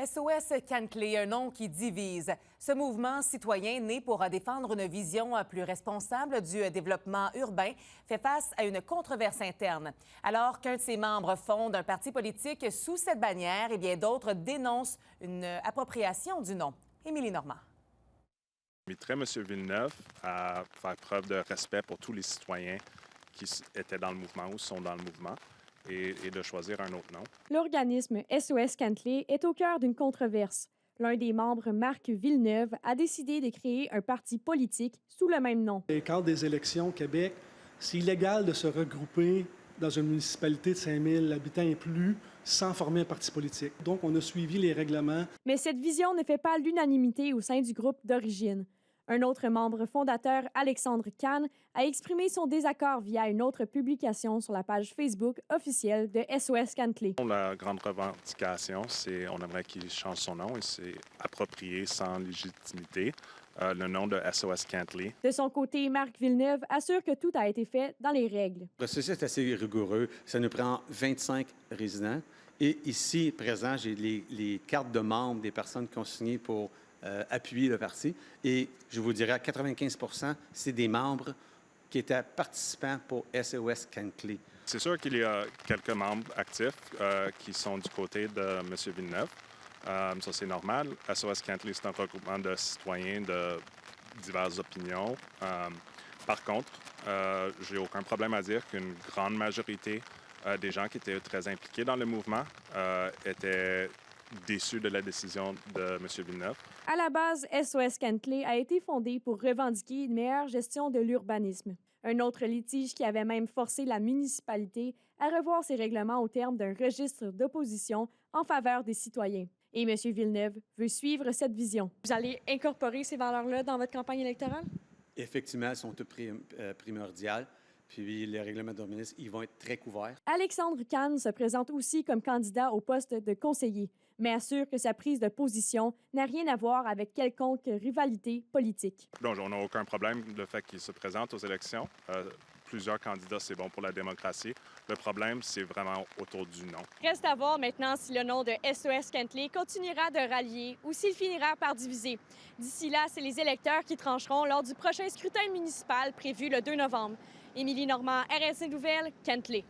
SOS Cantley, un nom qui divise. Ce mouvement citoyen né pour défendre une vision plus responsable du développement urbain fait face à une controverse interne. Alors qu'un de ses membres fonde un parti politique sous cette bannière, et bien d'autres dénoncent une appropriation du nom. Émilie Normand. J'inviterais M. Villeneuve à faire preuve de respect pour tous les citoyens qui étaient dans le mouvement ou sont dans le mouvement et de choisir un autre nom. L'organisme SOS Cantley est au cœur d'une controverse. L'un des membres, Marc Villeneuve, a décidé de créer un parti politique sous le même nom. Dans le cadre des élections au Québec, c'est illégal de se regrouper dans une municipalité de 5000 habitants et plus sans former un parti politique. Donc, on a suivi les règlements. Mais cette vision ne fait pas l'unanimité au sein du groupe d'origine. Un autre membre fondateur, Alexandre Kahn, a exprimé son désaccord via une autre publication sur la page Facebook officielle de SOS Cantley. La grande revendication, c'est on aimerait qu'il change son nom et c'est approprié sans légitimité le nom de SOS Cantley. De son côté, Marc Villeneuve assure que tout a été fait dans les règles. Le processus est assez rigoureux. Ça nous prend 25 résidents. Et ici, présent, j'ai les cartes de membres des personnes qui ont signé pour appuyer le parti. Et je vous dirais, à 95 % c'est des membres qui étaient participants pour SOS Cantley. C'est sûr qu'il y a quelques membres actifs qui sont du côté de M. Villeneuve. Ça, c'est normal. SOS Cantley, c'est un regroupement de citoyens de diverses opinions. Par contre, j'ai aucun problème à dire qu'une grande majorité des gens qui étaient très impliqués dans le mouvement étaient déçus de la décision de M. Villeneuve. À la base, SOS Cantley a été fondé pour revendiquer une meilleure gestion de l'urbanisme. Un autre litige qui avait même forcé la municipalité à revoir ses règlements au terme d'un registre d'opposition en faveur des citoyens. Et M. Villeneuve veut suivre cette vision. Vous allez incorporer ces valeurs-là dans votre campagne électorale? Effectivement, elles sont toutes primordiales. Puis les règlements d'urbanisme, ils vont être très couverts. Alexandre Kahn se présente aussi comme candidat au poste de conseiller, mais assure que sa prise de position n'a rien à voir avec quelconque rivalité politique. Donc, on n'a aucun problème le fait qu'il se présente aux élections. Plusieurs candidats, c'est bon pour la démocratie. Le problème, c'est vraiment autour du nom. Reste à voir maintenant si le nom de SOS Cantley continuera de rallier ou s'il finira par diviser. D'ici là, c'est les électeurs qui trancheront lors du prochain scrutin municipal prévu le 2 novembre. Émilie Normand, RSC Nouvelles, Cantley.